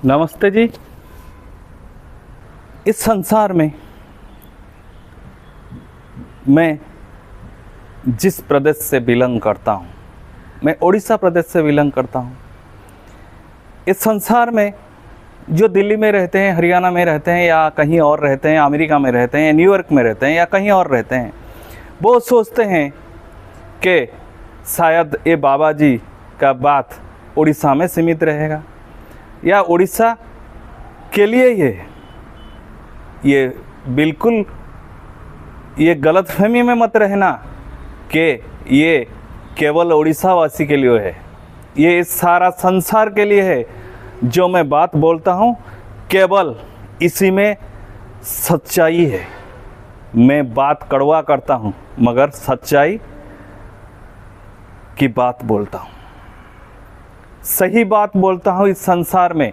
नमस्ते जी। इस संसार में मैं जिस प्रदेश से बिलोंग करता हूँ, मैं उड़ीसा प्रदेश से बिलोंग करता हूँ। इस संसार में जो दिल्ली में रहते हैं, हरियाणा में रहते हैं, या कहीं और रहते हैं, अमेरिका में रहते हैं, न्यूयॉर्क में रहते हैं, या कहीं और रहते हैं, वो सोचते हैं कि शायद ये बाबा जी का बात उड़ीसा में सीमित रहेगा या उड़ीसा के लिए ये बिल्कुल ये गलतफहमी में मत रहना कि ये केवल उड़ीसा वासी के लिए है। ये इस सारा संसार के लिए है। जो मैं बात बोलता हूँ केवल इसी में सच्चाई है। मैं बात कड़वा करता हूँ मगर सच्चाई की बात बोलता हूँ, सही बात बोलता हूँ इस संसार में,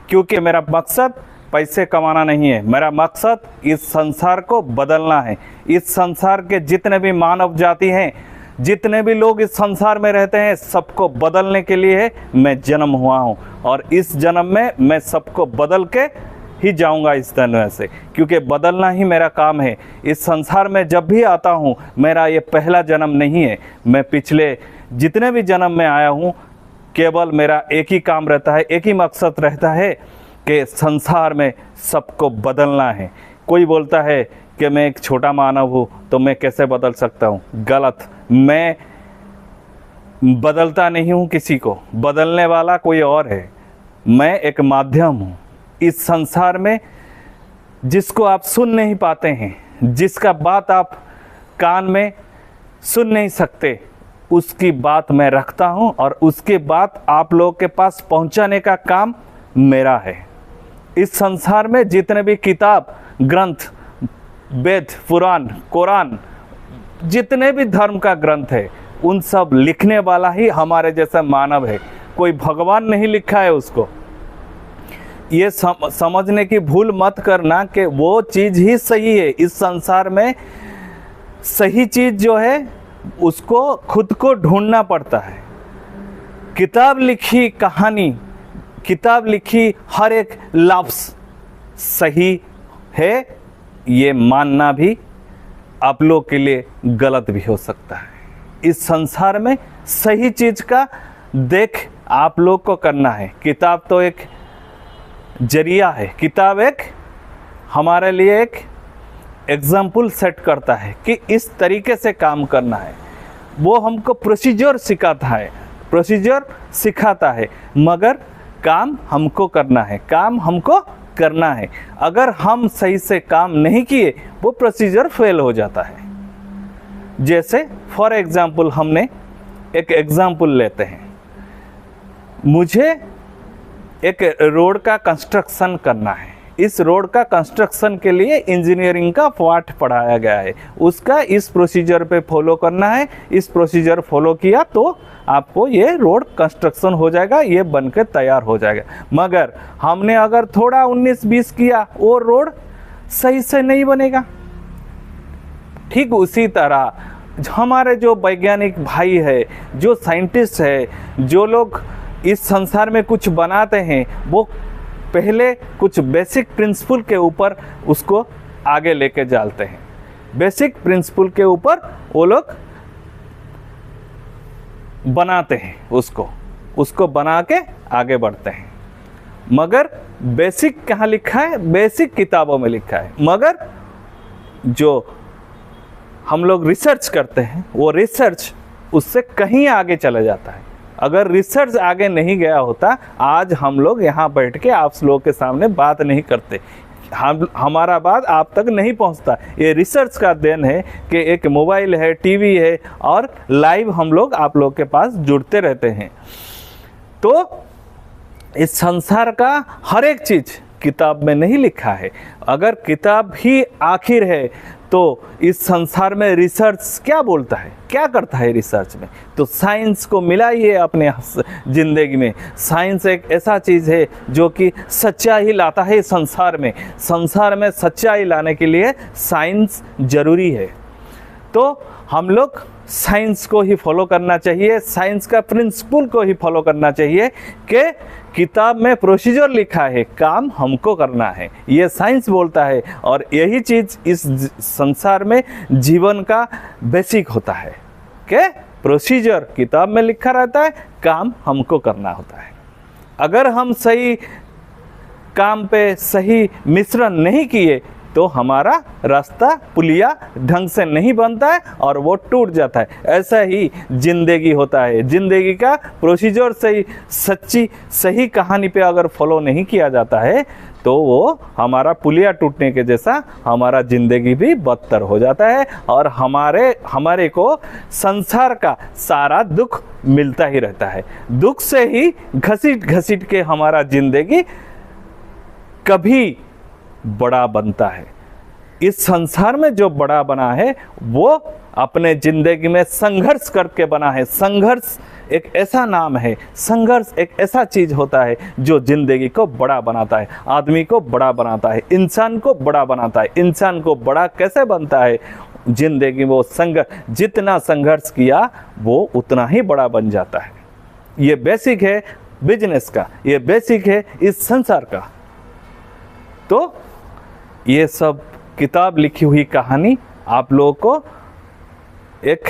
क्योंकि मेरा मकसद पैसे कमाना नहीं है। मेरा मकसद इस संसार को बदलना है। इस संसार के जितने भी मानव जाति हैं, जितने भी लोग इस संसार में रहते हैं, सबको बदलने के लिए मैं जन्म हुआ हूँ और इस जन्म में मैं सबको बदल के ही जाऊंगा इस दुनिया से, क्योंकि बदलना ही मेरा काम है। इस संसार में जब भी आता हूँ, मेरा ये पहला जन्म नहीं है। मैं पिछले जितने भी जन्म में आया हूँ, केवल मेरा एक ही काम रहता है, एक ही मकसद रहता है कि संसार में सबको बदलना है। कोई बोलता है कि मैं एक छोटा मानव हूँ तो मैं कैसे बदल सकता हूँ? गलत। मैं बदलता नहीं हूँ किसी को, बदलने वाला कोई और है। मैं एक माध्यम हूँ इस संसार में, जिसको आप सुन नहीं पाते हैं, जिसका बात आप कान में सुन नहीं सकते, उसकी बात मैं रखता हूं और उसके बात आप लोगों के पास पहुंचाने का काम मेरा है। इस संसार में जितने भी किताब, ग्रंथ, वेद, पुराण, कुरान, जितने भी धर्म का ग्रंथ है, उन सब लिखने वाला ही हमारे जैसा मानव है। कोई भगवान नहीं लिखा है उसको। ये समझने की भूल मत करना कि वो चीज़ ही सही है। इस संसार में सही चीज़ जो है उसको खुद को ढूंढना पड़ता है। किताब लिखी कहानी, किताब लिखी हर एक लफ्ज़ सही है, ये मानना भी आप लोग के लिए गलत भी हो सकता है। इस संसार में सही चीज़ का देख आप लोग को करना है। किताब तो एक जरिया है, किताब एक हमारे लिए एक एग्जाम्पल सेट करता है कि इस तरीके से काम करना है। वो हमको प्रोसीजर सिखाता है, मगर काम हमको करना है, काम हमको करना है। अगर हम सही से काम नहीं किए, वो प्रोसीजर फेल हो जाता है। जैसे फॉर एग्जाम्पल, हमने एक एग्जाम्पल लेते हैं। मुझे एक रोड का कंस्ट्रक्शन करना है। इस रोड का कंस्ट्रक्शन के लिए इंजीनियरिंग का पाठ पढ़ाया गया है। उसका इस प्रोसीजर पे फॉलो करना है। इस प्रोसीजर फॉलो किया तो आपको ये रोड कंस्ट्रक्शन हो जाएगा, ये बन के तैयार हो जाएगा। मगर हमने अगर थोड़ा 19-20 किया, वो रोड सही से नहीं बनेगा। ठीक उसी तरह हमारे जो वैज्ञानिक भाई है, जो साइंटिस्ट है, जो लोग इस संसार में कुछ बनाते हैं, वो पहले कुछ बेसिक प्रिंसिपल के ऊपर उसको आगे लेके चलते हैं। बेसिक प्रिंसिपल के ऊपर वो लोग बनाते हैं, उसको बना के आगे बढ़ते हैं। मगर बेसिक कहाँ लिखा है? बेसिक किताबों में लिखा है। मगर जो हम लोग रिसर्च करते हैं, वो रिसर्च उससे कहीं आगे चला जाता है। अगर रिसर्च आगे नहीं गया होता, आज हम लोग यहाँ बैठ के आप लोगों के सामने बात नहीं करते, हमारा बात आप तक नहीं पहुँचता। ये रिसर्च का देन है कि एक मोबाइल है, टीवी है और लाइव हम लोग आप लोग के पास जुड़ते रहते हैं। तो इस संसार का हर एक चीज़ किताब में नहीं लिखा है। अगर किताब ही आखिर है तो इस संसार में रिसर्च क्या बोलता है, क्या करता है रिसर्च में? तो साइंस को मिला ही है अपने ज़िंदगी में। साइंस एक ऐसा चीज़ है जो कि सच्चाई लाता है संसार में सच्चाई लाने के लिए साइंस ज़रूरी है। तो हम लोग साइंस को ही फॉलो करना चाहिए, साइंस का प्रिंसिपल को ही फॉलो करना चाहिए कि किताब में प्रोसीजर लिखा है, काम हमको करना है, ये साइंस बोलता है। और यही चीज़ इस संसार में जीवन का बेसिक होता है कि प्रोसीजर किताब में लिखा रहता है, काम हमको करना होता है। अगर हम सही काम पे सही मिश्रण नहीं किए तो हमारा रास्ता पुलिया ढंग से नहीं बनता है और वो टूट जाता है। ऐसा ही जिंदगी होता है, जिंदगी का प्रोसीजर सही सच्ची सही कहानी पे अगर फॉलो नहीं किया जाता है तो वो हमारा पुलिया टूटने के जैसा हमारा ज़िंदगी भी बदतर हो जाता है और हमारे को संसार का सारा दुख मिलता ही रहता है। दुख से ही घसीट घसीट के हमारा ज़िंदगी कभी बड़ा बनता है। इस संसार में जो बड़ा बना है वो अपने ज़िंदगी में संघर्ष करके बना है। संघर्ष एक ऐसा नाम है, संघर्ष एक ऐसा चीज़ होता है जो ज़िंदगी को बड़ा बनाता है, आदमी को बड़ा बनाता है, इंसान को बड़ा बनाता है। इंसान को बड़ा कैसे बनता है? ज़िंदगी में वो जितना संघर्ष किया वो उतना ही बड़ा बन जाता है। ये बेसिक है बिजनेस का, ये बेसिक है इस संसार का। तो ये सब किताब लिखी हुई कहानी आप लोगों को एक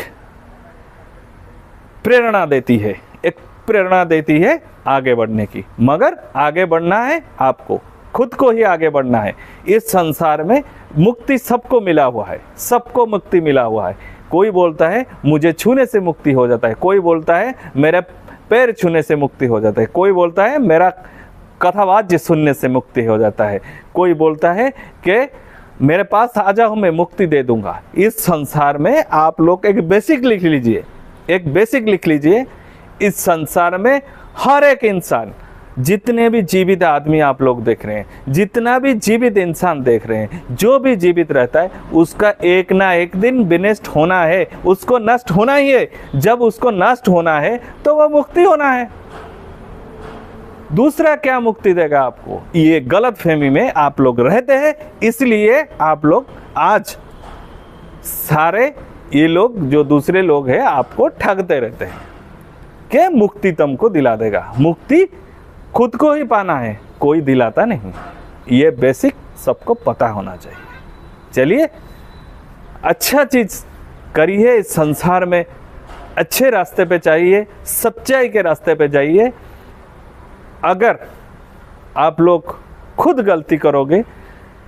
प्रेरणा देती है, एक प्रेरणा देती है आगे बढ़ने की। मगर आगे बढ़ना है आपको, खुद को ही आगे बढ़ना है। इस संसार में मुक्ति सबको मिला हुआ है, सबको मुक्ति मिला हुआ है। कोई बोलता है मुझे छूने से मुक्ति हो जाता है, कोई बोलता है मेरे पैर छूने से मुक्ति हो जाता है, कोई बोलता है मेरा कथावाद्य सुनने से मुक्ति हो जाता है, कोई बोलता है कि मेरे पास आ जाओ मैं मुक्ति दे दूंगा। इस संसार में आप लोग एक बेसिक लिख लीजिए, एक बेसिक लिख लीजिए। इस संसार में हर एक इंसान, जितने भी जीवित आदमी आप लोग देख रहे हैं, जितना भी जीवित इंसान देख रहे हैं, जो भी जीवित रहता है उसका एक ना एक दिन विनष्ट होना है, उसको नष्ट होना ही है। जब उसको नष्ट होना है तो वह मुक्ति होना है। दूसरा क्या मुक्ति देगा आपको? ये गलत फहमी में आप लोग रहते हैं, इसलिए आप लोग आज सारे ये लोग जो दूसरे लोग हैं आपको ठगते रहते हैं कि मुक्ति तुमको दिला देगा। मुक्ति खुद को ही पाना है, कोई दिलाता नहीं। ये बेसिक सबको पता होना चाहिए। चलिए अच्छा चीज़ करिए, इस संसार में अच्छे रास्ते पे चाहिए, सच्चाई के रास्ते पे जाइए। अगर आप लोग खुद गलती करोगे,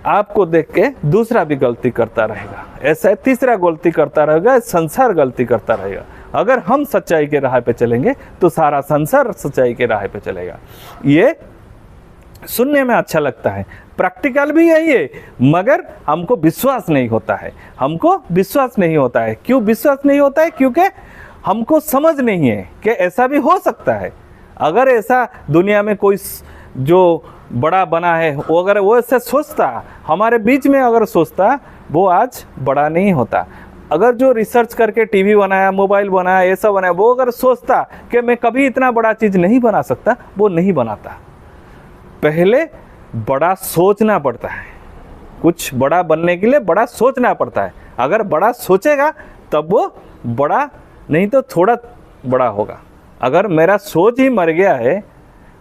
आपको देख के दूसरा भी गलती करता रहेगा, ऐसा तीसरा गलती करता रहेगा, संसार गलती करता रहेगा। अगर हम सच्चाई के राह पे चलेंगे तो सारा संसार सच्चाई के राह पे चलेगा। ये सुनने में अच्छा लगता है, प्रैक्टिकल भी यही है, मगर हमको विश्वास नहीं होता है। हमको विश्वास नहीं होता है। क्यों विश्वास नहीं होता है? क्योंकि हमको समझ नहीं है कि ऐसा भी हो सकता है। अगर ऐसा दुनिया में कोई जो बड़ा बना है वो अगर वो ऐसे सोचता, हमारे बीच में अगर सोचता, वो आज बड़ा नहीं होता। अगर जो रिसर्च करके टीवी बनाया, मोबाइल बनाया, ये सब बनाया, वो अगर सोचता कि मैं कभी इतना बड़ा चीज़ नहीं बना सकता, वो नहीं बनाता। पहले बड़ा सोचना पड़ता है, कुछ बड़ा बनने के लिए बड़ा सोचना पड़ता है। अगर बड़ा सोचेगा तब वो बड़ा, नहीं तो थोड़ा बड़ा होगा। अगर मेरा सोच ही मर गया है,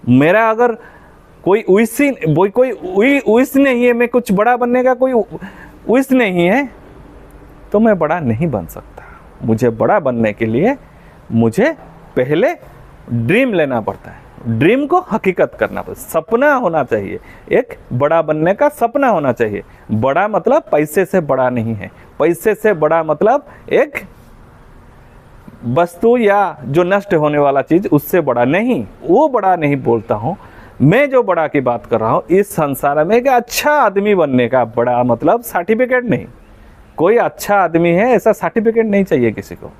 मेरा अगर कोई विश नहीं है, मैं कुछ बड़ा बनने का कोई विश नहीं है, तो मैं बड़ा नहीं बन सकता। मुझे बड़ा बनने के लिए मुझे पहले ड्रीम लेना पड़ता है, ड्रीम को हकीकत करना पड़ता है, सपना होना चाहिए। एक बड़ा बनने का सपना होना चाहिए। बड़ा मतलब पैसे से बड़ा नहीं है, पैसे से बड़ा मतलब एक वस्तु या जो नष्ट होने वाला चीज़, उससे बड़ा नहीं। वो बड़ा नहीं बोलता हूँ मैं, जो बड़ा की बात कर रहा हूँ इस संसार में एक अच्छा आदमी बनने का बड़ा मतलब सर्टिफिकेट नहीं। कोई अच्छा आदमी है ऐसा सर्टिफिकेट नहीं चाहिए किसी को।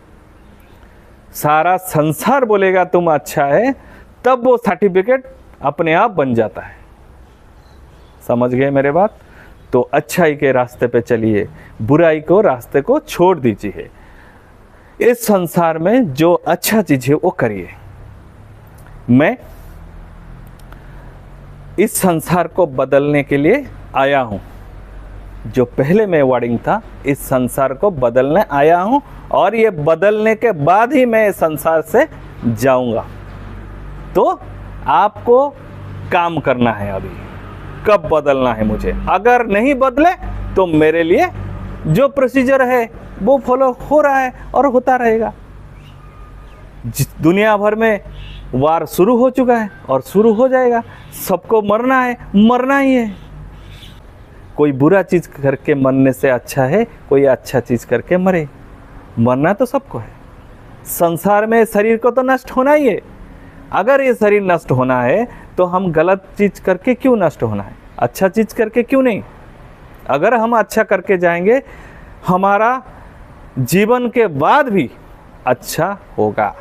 सारा संसार बोलेगा तुम अच्छा है, तब वो सर्टिफिकेट अपने आप बन जाता है। समझ गए मेरे बात? तो अच्छाई के रास्ते पे चलिए, बुराई को रास्ते को छोड़ दीजिए। इस संसार में जो अच्छा चीज़ है वो करिए। मैं इस संसार को बदलने के लिए आया हूँ। जो पहले मैं वर्डिंग था, इस संसार को बदलने आया हूँ और ये बदलने के बाद ही मैं इस संसार से जाऊंगा। तो आपको काम करना है अभी, कब बदलना है मुझे। अगर नहीं बदले तो मेरे लिए जो प्रोसीजर है वो फॉलो हो रहा है और होता रहेगा। दुनिया भर में वार शुरू हो चुका है और शुरू हो जाएगा। सबको मरना है, मरना ही है। कोई बुरा चीज़ करके मरने से अच्छा है कोई अच्छा चीज़ करके मरे। मरना तो सबको है। संसार में शरीर को तो नष्ट होना ही है। अगर ये शरीर नष्ट होना है तो हम गलत चीज़ करके क्यों नष्ट होना है, अच्छा चीज़ करके क्यों नहीं। अगर हम अच्छा करके जाएंगे हमारा जीवन के बाद भी अच्छा होगा।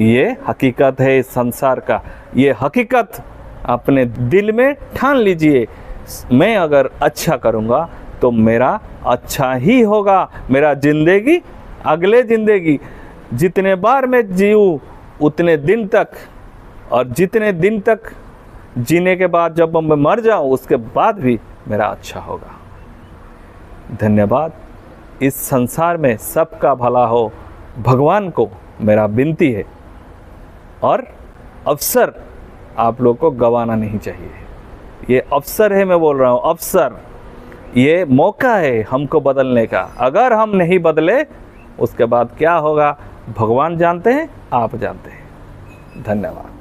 ये हकीकत है इस संसार का। ये हकीकत अपने दिल में ठान लीजिए। मैं अगर अच्छा करूँगा तो मेरा अच्छा ही होगा। मेरा जिंदगी अगले ज़िंदगी जितने बार मैं जीऊँ उतने दिन तक, और जितने दिन तक जीने के बाद जब मैं मर जाऊँ उसके बाद भी मेरा अच्छा होगा। धन्यवाद। इस संसार में सबका भला हो, भगवान को मेरा विनती है। और अवसर आप लोग को गंवाना नहीं चाहिए। ये अवसर है, मैं बोल रहा हूँ अवसर, ये मौका है हमको बदलने का। अगर हम नहीं बदले उसके बाद क्या होगा भगवान जानते हैं, आप जानते हैं। धन्यवाद।